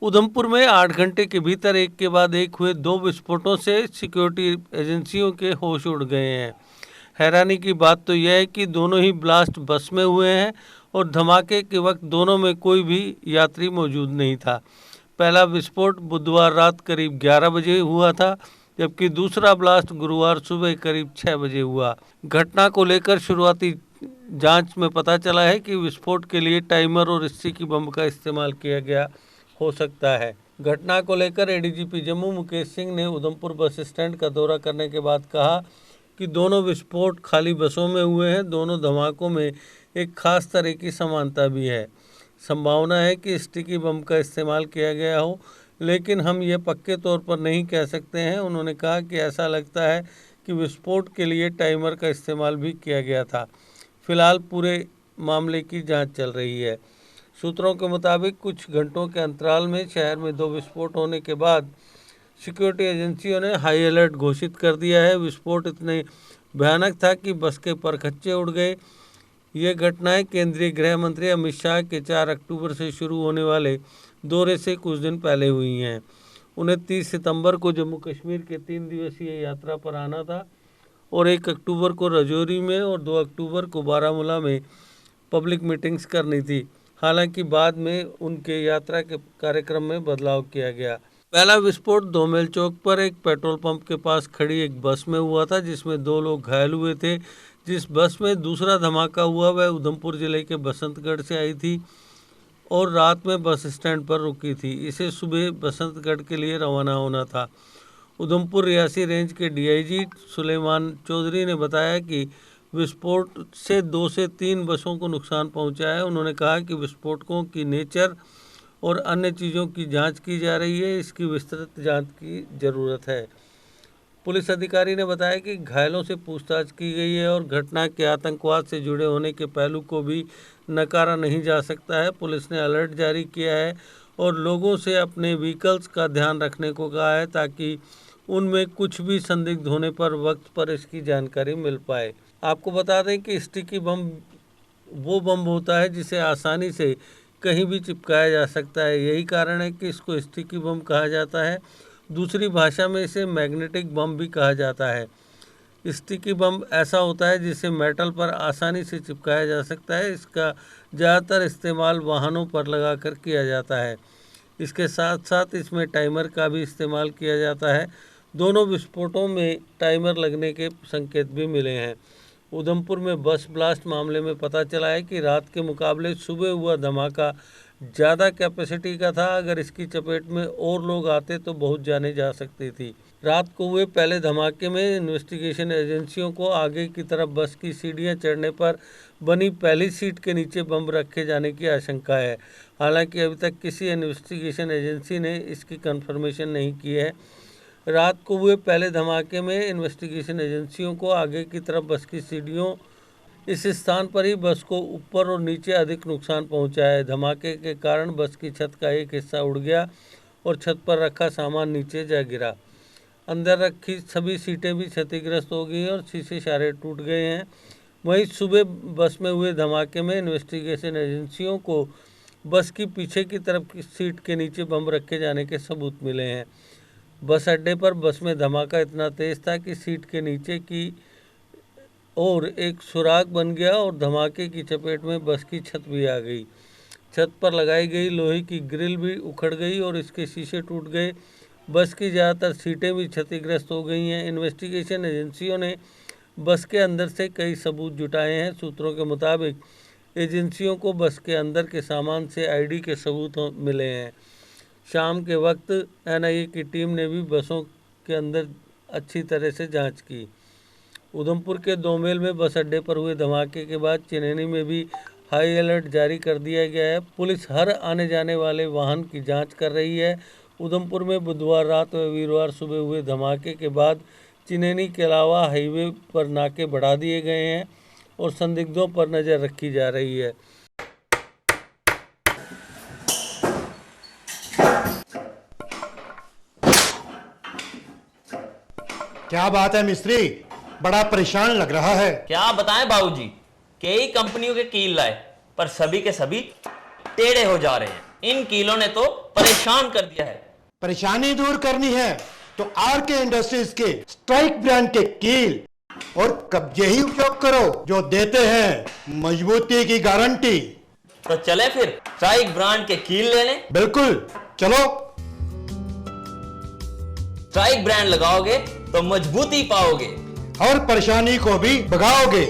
उधमपुर में 8 घंटे के भीतर एक के बाद एक हुए 2 विस्फोटों से सिक्योरिटी एजेंसियों के होश उड़ गए हैं। हैरानी की बात तो यह है कि दोनों ही ब्लास्ट बस में हुए हैं और धमाके के वक्त दोनों में कोई भी यात्री मौजूद नहीं था। पहला विस्फोट बुधवार रात करीब 11 बजे हुआ था, जबकि दूसरा ब्लास्ट गुरुवार सुबह करीब 6 बजे हुआ। घटना को लेकर शुरुआती जांच में पता चला है कि विस्फोट के लिए टाइमर और स्टिकी बम का इस्तेमाल किया गया हो सकता है। घटना को लेकर एडीजीपी जम्मू मुकेश सिंह ने उधमपुर बस स्टैंड का दौरा करने के बाद कहा कि दोनों विस्फोट खाली बसों में हुए हैं। दोनों धमाकों में एक खास तरह की समानता भी है। संभावना है कि स्टिकी बम का इस्तेमाल किया गया हो, लेकिन हम ये पक्के तौर पर नहीं कह सकते हैं। उन्होंने कहा कि ऐसा लगता है कि विस्फोट के लिए टाइमर का इस्तेमाल भी किया गया था। फिलहाल पूरे मामले की जांच चल रही है। सूत्रों के मुताबिक कुछ घंटों के अंतराल में शहर में 2 विस्फोट होने के बाद सिक्योरिटी एजेंसियों ने हाई अलर्ट घोषित कर दिया है। विस्फोट इतने भयानक था कि बस के परखच्चे उड़ गए। ये घटनाएं केंद्रीय गृह मंत्री अमित शाह के 4 अक्टूबर से शुरू होने वाले दौरे से कुछ दिन पहले हुई हैं। उन्हें 30 सितंबर को जम्मू कश्मीर के 3 दिवसीय यात्रा पर आना था और 1 अक्टूबर को राजौरी में और 2 अक्टूबर को बारामूला में पब्लिक मीटिंग्स करनी थी। हालांकि बाद में उनके यात्रा के कार्यक्रम में बदलाव किया गया। पहला विस्फोट 2 मील चौक पर एक पेट्रोल पंप के पास खड़ी एक बस में हुआ था, जिसमें 2 लोग घायल हुए थे। जिस बस में दूसरा धमाका हुआ वह उधमपुर जिले के बसंतगढ़ से आई थी और रात में बस स्टैंड पर रुकी थी। इसे सुबह बसंतगढ़ के लिए रवाना होना था। उधमपुर रियासी रेंज के डीआईजी सुलेमान चौधरी ने बताया कि विस्फोट से 2 से 3 बसों को नुकसान पहुंचा है। उन्होंने कहा कि विस्फोटकों की नेचर और अन्य चीज़ों की जांच की जा रही है। इसकी विस्तृत जांच की ज़रूरत है। पुलिस अधिकारी ने बताया कि घायलों से पूछताछ की गई है और घटना के आतंकवाद से जुड़े होने के पहलू को भी नकारा नहीं जा सकता है। पुलिस ने अलर्ट जारी किया है और लोगों से अपने व्हीकल्स का ध्यान रखने को कहा है, ताकि उनमें कुछ भी संदिग्ध होने पर वक्त पर इसकी जानकारी मिल पाए। आपको बता दें कि स्टिकी बम वो बम होता है जिसे आसानी से कहीं भी चिपकाया जा सकता है। यही कारण है कि इसको स्टिकी बम कहा जाता है। दूसरी भाषा में इसे मैग्नेटिक बम भी कहा जाता है। स्टिकी बम ऐसा होता है जिसे मेटल पर आसानी से चिपकाया जा सकता है। इसका ज़्यादातर इस्तेमाल वाहनों पर लगाकर किया जाता है। इसके साथ साथ इसमें टाइमर का भी इस्तेमाल किया जाता है। दोनों विस्फोटों में टाइमर लगने के संकेत भी मिले हैं। उधमपुर में बस ब्लास्ट मामले में पता चला है कि रात के मुकाबले सुबह हुआ धमाका ज़्यादा कैपेसिटी का था। अगर इसकी चपेट में और लोग आते तो बहुत जाने जा सकती थी। रात को हुए पहले धमाके में इन्वेस्टिगेशन एजेंसियों को आगे की तरफ बस की सीढ़ियां चढ़ने पर बनी पहली सीट के नीचे बम रखे जाने की आशंका है। हालांकि अभी तक किसी इन्वेस्टिगेशन एजेंसी ने इसकी कंफर्मेशन नहीं की है। रात को हुए पहले धमाके में इन्वेस्टिगेशन एजेंसियों को आगे की तरफ बस की सीढ़ियों इस स्थान पर ही बस को ऊपर और नीचे अधिक नुकसान पहुंचा है। धमाके के कारण बस की छत का एक हिस्सा उड़ गया और छत पर रखा सामान नीचे जा गिरा। अंदर रखी सभी सीटें भी क्षतिग्रस्त हो गई और शीशे सारे टूट गए हैं। वहीं सुबह बस में हुए धमाके में इन्वेस्टिगेशन एजेंसियों को बस की पीछे की तरफ की सीट के नीचे बम रखे जाने के सबूत मिले हैं। बस अड्डे पर बस में धमाका इतना तेज था कि सीट के नीचे की और एक सुराग बन गया और धमाके की चपेट में बस की छत भी आ गई। छत पर लगाई गई लोहे की ग्रिल भी उखड़ गई और इसके शीशे टूट गए। बस की ज़्यादातर सीटें भी क्षतिग्रस्त हो गई हैं। इन्वेस्टिगेशन एजेंसियों ने बस के अंदर से कई सबूत जुटाए हैं। सूत्रों के मुताबिक एजेंसियों को बस के अंदर के सामान से आईडी के सबूत मिले हैं। शाम के वक्त एनआईए की टीम ने भी बसों के अंदर अच्छी तरह से जांच की। उधमपुर के 2 मील में बस अड्डे पर हुए धमाके के बाद चिनैनी में भी हाई अलर्ट जारी कर दिया गया है। पुलिस हर आने जाने वाले वाहन की जांच कर रही है। उधमपुर में बुधवार रात व वीरवार सुबह हुए धमाके के बाद चिनैनी के अलावा हाईवे पर नाके बढ़ा दिए गए हैं और संदिग्धों पर नज़र रखी जा रही है। क्या बात है मिस्त्री, बड़ा परेशान लग रहा है। क्या बताएं बाबूजी, कई कंपनियों के कील लाए पर सभी के सभी टेढ़े हो जा रहे हैं। इन कीलों ने तो परेशान कर दिया है। परेशानी दूर करनी है तो आर के इंडस्ट्रीज के स्ट्राइक ब्रांड के कील और कब्जे ही उपयोग करो, जो देते हैं मजबूती की गारंटी। तो चले फिर स्ट्राइक ब्रांड के कील लेने। बिल्कुल, चलो। स्ट्राइक ब्रांड लगाओगे तो मजबूती पाओगे और परेशानी को भी भगाओगे।